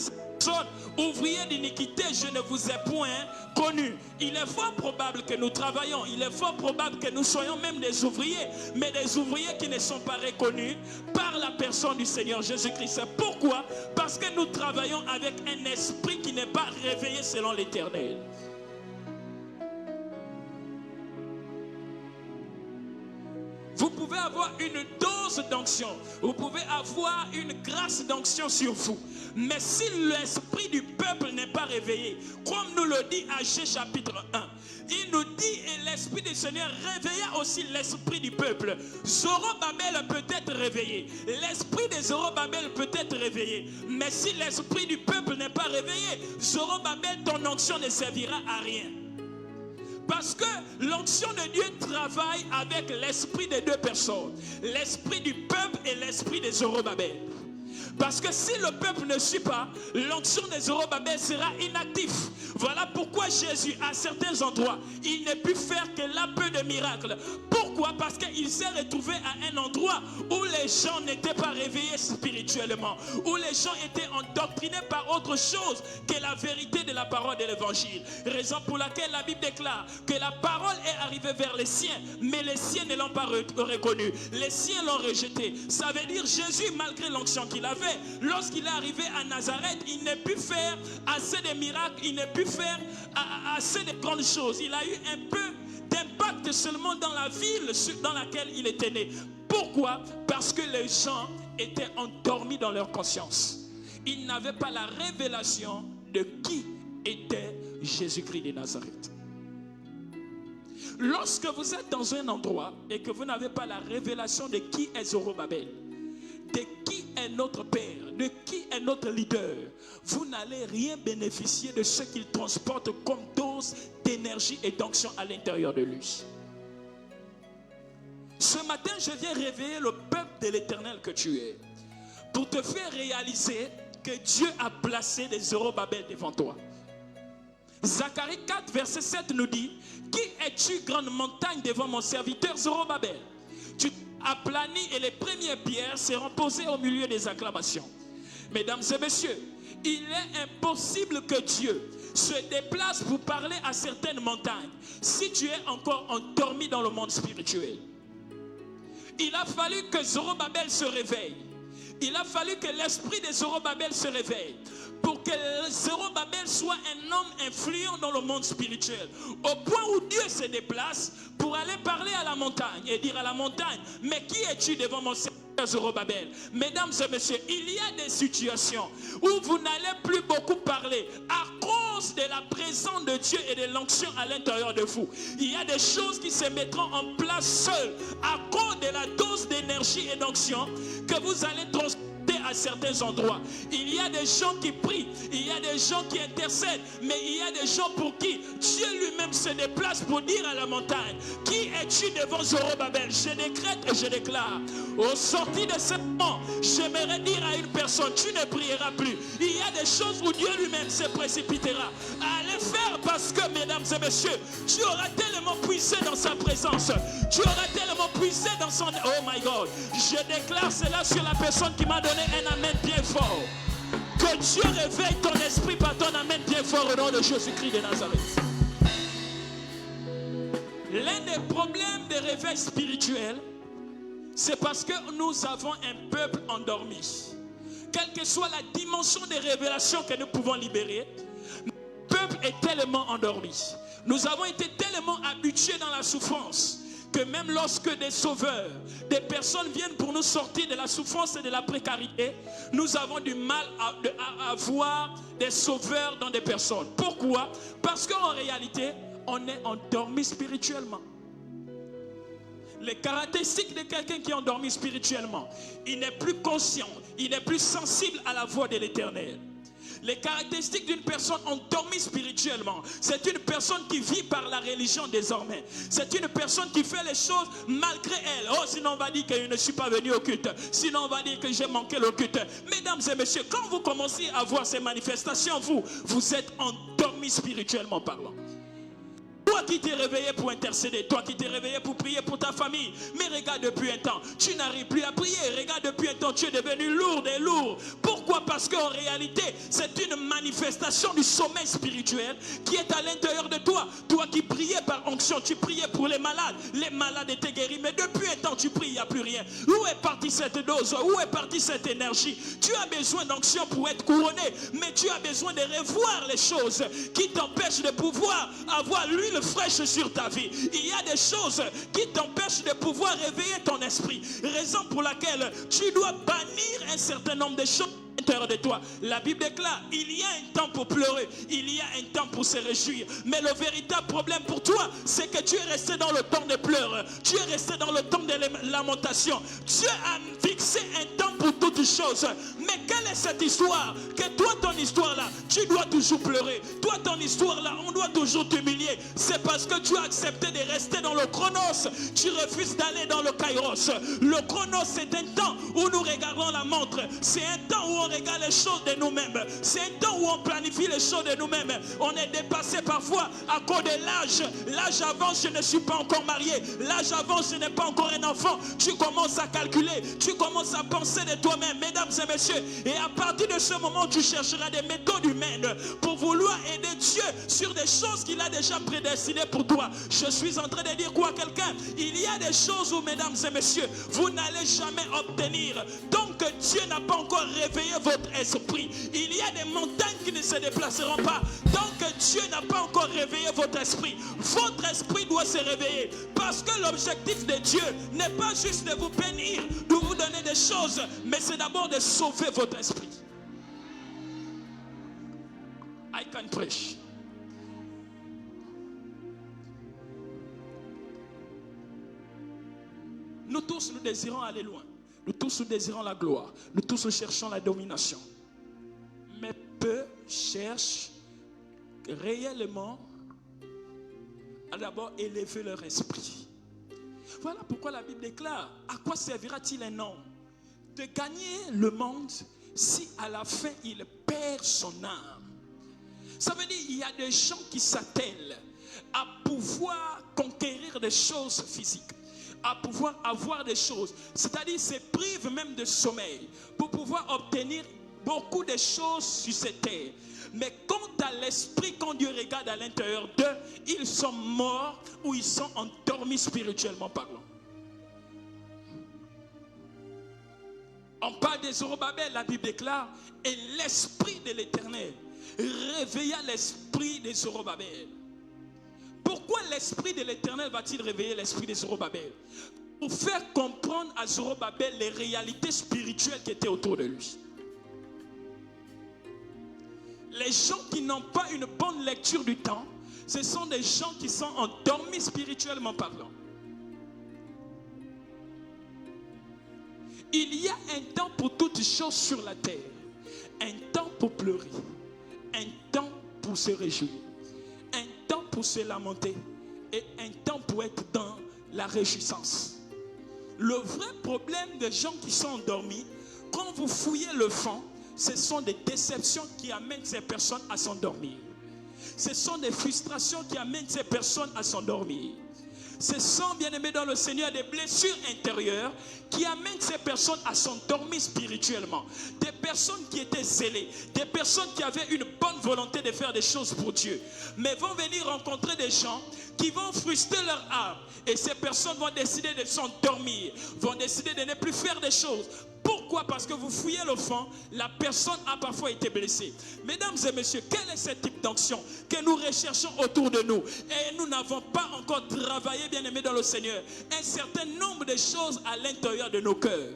ouvriers d'iniquité, je ne vous ai point connu. Il est fort probable que nous travaillons, il est fort probable que nous soyons même des ouvriers, mais des ouvriers qui ne sont pas reconnus par la personne du Seigneur Jésus-Christ. Pourquoi? Parce que nous travaillons avec un esprit qui n'est pas réveillé selon l'Éternel. Vous pouvez avoir une dose d'onction, vous pouvez avoir une grâce d'onction sur vous. Mais si l'esprit du peuple n'est pas réveillé, comme nous le dit Agé chapitre 1, il nous dit, et l'esprit du Seigneur réveilla aussi l'esprit du peuple. Zorobabel peut être réveillé, l'esprit de Zorobabel peut être réveillé. Mais si l'esprit du peuple n'est pas réveillé, Zorobabel, ton onction ne servira à rien. Parce que l'onction de Dieu travaille avec l'esprit des deux personnes. L'esprit du peuple et l'esprit de Zorobabel. Parce que si le peuple ne suit pas, l'onction de Zorobabel sera inactif. Voilà pourquoi Jésus, à certains endroits, il n'a pu faire que là peu de miracles. Pourquoi? Parce qu'il s'est retrouvé à un endroit où les gens n'étaient pas réveillés spirituellement, où les gens étaient endoctrinés par autre chose que la vérité de la parole de l'évangile. Raison pour laquelle la Bible déclare que la parole est arrivée vers les siens, mais les siens ne l'ont pas reconnue. Les siens l'ont rejeté. Ça veut dire Jésus, malgré l'onction qu'il avait, lorsqu'il est arrivé à Nazareth, il n'a pu faire assez de miracles, il n'a pu faire assez de grandes choses. Il a eu un peu d'impact seulement dans la ville dans laquelle il était né. Pourquoi? Parce que les gens étaient endormis dans leur conscience. Ils n'avaient pas la révélation de qui était Jésus-Christ de Nazareth. Lorsque vous êtes dans un endroit et que vous n'avez pas la révélation de qui est Zorobabel, de qui est notre Père, de qui est notre leader, vous n'allez rien bénéficier de ce qu'il transporte comme dose d'énergie et d'onction à l'intérieur de lui. Ce matin, je viens réveiller le peuple de l'Éternel que tu es, pour te faire réaliser que Dieu a placé des Zorobabel devant toi. Zacharie 4, verset 7 nous dit, qui es-tu, grande montagne, devant mon serviteur Zorobabel? Tu aplanis et les premières pierres seront posées au milieu des acclamations. Mesdames et messieurs, il est impossible que Dieu se déplace pour parler à certaines montagnes si tu es encore endormi dans le monde spirituel. Il a fallu que Zorobabel se réveille. Il a fallu que l'esprit de Zorobabel se réveille pour que Zorobabel soit un homme influent dans le monde spirituel, au point où Dieu se déplace pour aller parler à la montagne et dire à la montagne, mais qui es-tu devant mon serviteur Zorobabel? Mesdames et messieurs, il y a des situations où vous n'allez plus beaucoup parler à cause de la présence de Dieu et de l'onction à l'intérieur de vous. Il y a des choses qui se mettront en place seules à cause de la dose d'énergie et d'onction que vous allez transmettre à certains endroits. Il y a des gens qui prient, il y a des gens qui intercèdent, mais il y a des gens pour qui Dieu lui-même se déplace pour dire à la montagne, qui es-tu devant Zorobabel? Je décrète et je déclare, au sortir de ce moment, j'aimerais dire à une personne, tu ne prieras plus. Il y a des choses où Dieu lui-même se précipitera à aller faire parce que, mesdames et messieurs, tu auras tellement puisé dans sa présence. Tu auras tellement puisé dans son... Oh my God. Je déclare cela sur la personne qui m'a donné un amen bien fort. Que Dieu réveille ton esprit par ton amen bien fort au nom de Jésus-Christ de Nazareth. L'un des problèmes des réveils spirituels, c'est parce que nous avons un peuple endormi. Quelle que soit la dimension des révélations que nous pouvons libérer, le peuple est tellement endormi. Nous avons été tellement habitués dans la souffrance que même lorsque des sauveurs, des personnes viennent pour nous sortir de la souffrance et de la précarité, nous avons du mal à voir des sauveurs dans des personnes. Pourquoi? Parce qu'en réalité, on est endormi spirituellement. Les caractéristiques de quelqu'un qui est endormi spirituellement, il n'est plus conscient, il n'est plus sensible à la voix de l'Éternel. Les caractéristiques d'une personne endormie spirituellement, c'est une personne qui vit par la religion désormais. C'est une personne qui fait les choses malgré elle. Oh, sinon on va dire que je ne suis pas venu au culte. Sinon on va dire que j'ai manqué le culte. Mesdames et messieurs, quand vous commencez à voir ces manifestations, vous êtes endormi spirituellement parlant. Toi qui t'es réveillé pour intercéder, toi qui t'es réveillé pour prier pour ta famille, mais regarde depuis un temps, tu n'arrives plus à prier. Regarde depuis un temps, tu es devenu lourd et lourd. Pourquoi? Parce qu'en réalité, c'est une manifestation du sommeil spirituel qui est à l'intérieur de toi. Toi qui priais par onction, tu priais pour les malades étaient guéris, mais depuis un temps, tu pries, il n'y a plus rien. Où est partie cette dose? Où est partie cette énergie? Tu as besoin d'onction pour être couronné, mais tu as besoin de revoir les choses qui t'empêchent de pouvoir avoir l'huile fraîche sur ta vie. Il y a des choses qui t'empêchent de pouvoir réveiller ton esprit. Raison pour laquelle tu dois bannir un certain nombre de choses à l'intérieur de toi. La Bible déclare, il y a un temps pour pleurer, il y a un temps pour se réjouir. Mais le véritable problème pour toi, c'est que tu es resté dans le temps de pleurs. Tu es resté dans le temps de lamentation. Dieu a fixé un temps pour toutes choses. Mais quelle est cette histoire? Que toi, ton histoire là, tu dois toujours pleurer. Toi, ton histoire là, on doit toujours t'humilier. C'est parce que tu as accepté de rester dans le chronos. Tu refuses d'aller dans le kairos. Le chronos, c'est un temps où nous regardons la montre. C'est un temps où on regarde les choses de nous-mêmes. C'est un temps où on planifie les choses de nous-mêmes. On est dépassé parfois à cause de l'âge. L'âge avance, je ne suis pas encore marié. L'âge avance, je n'ai pas encore un enfant. Tu commences à calculer. Tu commences à penser de toi-même, mesdames et messieurs. Et à partir de ce moment, tu chercheras des méthodes humaines pour vouloir aider Dieu sur des choses qu'il a déjà prédestinées pour toi. Je suis en train de dire quoi à quelqu'un? Il y a des choses où, mesdames et messieurs, vous n'allez jamais obtenir. Donc Dieu n'a pas encore réveillé votre esprit. Il y a des montagnes qui ne se déplaceront pas. Donc Dieu n'a pas encore réveillé votre esprit. Votre esprit doit se réveiller. Parce que l'objectif de Dieu n'est pas juste de vous bénir, de vous donner des choses, mais c'est d'abord de sauver votre esprit. I can preach. Nous tous, nous désirons aller loin. Nous tous, nous désirons la gloire. Nous tous, nous cherchons la domination. Mais peu cherchent réellement à d'abord élever leur esprit. Voilà pourquoi la Bible déclare: à quoi servira-t-il un homme de gagner le monde si à la fin il perd son âme? Ça veut dire qu'il y a des gens qui s'attellent à pouvoir conquérir des choses physiques, à pouvoir avoir des choses, c'est-à-dire se privent même de sommeil pour pouvoir obtenir beaucoup de choses sur cette terre. Mais quant à l'esprit, quand Dieu regarde à l'intérieur d'eux, ils sont morts ou ils sont endormis spirituellement parlant. On parle des Zorobabel, la Bible déclare, et l'esprit de l'Éternel réveilla l'esprit des Zorobabel. Pourquoi l'esprit de l'Éternel va-t-il réveiller l'esprit des Zorobabel? Pour faire comprendre à Zorobabel les réalités spirituelles qui étaient autour de lui. Les gens qui n'ont pas une bonne lecture du temps, ce sont des gens qui sont endormis spirituellement parlant. Il y a un temps pour toutes choses sur la terre. Un temps pour pleurer. Un temps pour se réjouir. Un temps pour se lamenter. Et un temps pour être dans la réjouissance. Le vrai problème des gens qui sont endormis, quand vous fouillez le fond, ce sont des déceptions qui amènent ces personnes à s'endormir. Ce sont des frustrations qui amènent ces personnes à s'endormir. Ce sont, bien aimés dans le Seigneur, des blessures intérieures qui amènent ces personnes à s'endormir spirituellement. Des personnes qui étaient zélées, des personnes qui avaient une bonne volonté de faire des choses pour Dieu, mais vont venir rencontrer des gens qui vont frustrer leur âme. Et ces personnes vont décider de s'endormir, vont décider de ne plus faire des choses. Pourquoi? Parce que vous fouillez le fond, la personne a parfois été blessée. Mesdames et messieurs, quel est ce type d'action que nous recherchons autour de nous? Et nous n'avons pas encore travaillé, bien aimés dans le Seigneur, un certain nombre de choses à l'intérieur de nos cœurs.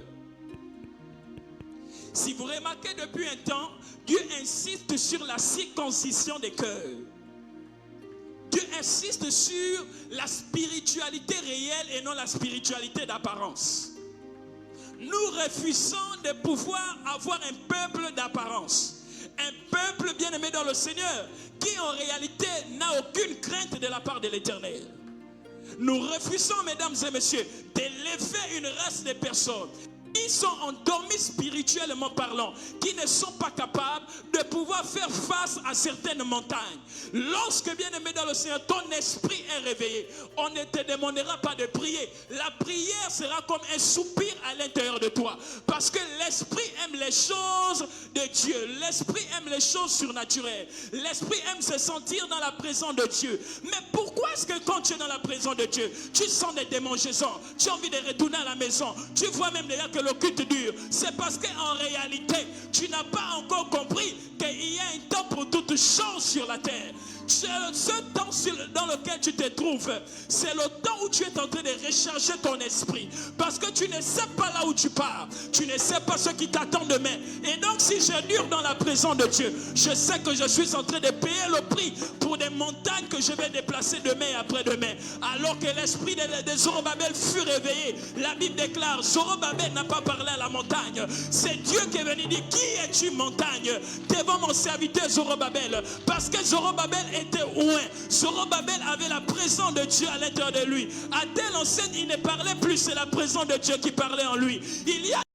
Si vous remarquez depuis un temps, Dieu insiste sur la circoncision des cœurs. Dieu insiste sur la spiritualité réelle et non la spiritualité d'apparence. Nous refusons de pouvoir avoir un peuple d'apparence. Un peuple bien aimé dans le Seigneur qui en réalité n'a aucune crainte de la part de l'Éternel. Nous refusons, mesdames et messieurs, d'élever une race de personnes qui sont endormis spirituellement parlant, qui ne sont pas capables de pouvoir faire face à certaines montagnes. Lorsque, bien aimé dans le Seigneur, ton esprit est réveillé, on ne te demandera pas de prier. La prière sera comme un soupir à l'intérieur de toi. Parce que l'esprit aime les choses de Dieu. L'esprit aime les choses surnaturelles. L'esprit aime se sentir dans la présence de Dieu. Mais pourquoi est-ce que quand tu es dans la présence de Dieu, tu sens des démangeaisons, tu as envie de retourner à la maison, tu vois même déjà que le culte dure? C'est parce qu'en réalité, tu n'as pas encore compris qu'il y a un temps pour toutes choses sur la terre. Ce temps dans lequel tu te trouves, c'est le temps où tu es en train de recharger ton esprit. Parce que tu ne sais pas là où tu pars. Tu ne sais pas ce qui t'attend demain. Et donc si je dure dans la présence de Dieu, je sais que je suis en train de payer le prix pour des montagnes que je vais déplacer demain et après-demain. Alors que l'esprit de Zorobabel fut réveillé. La Bible déclare, Zorobabel n'a pas parlé à la montagne. C'est Dieu qui est venu dire, qui es-tu montagne devant mon serviteur Zorobabel? Parce que Zorobabel était loin. Zorobabel avait la présence de Dieu à l'intérieur de lui. À telle enseigne, il ne parlait plus, c'est la présence de Dieu qui parlait en lui. Il y a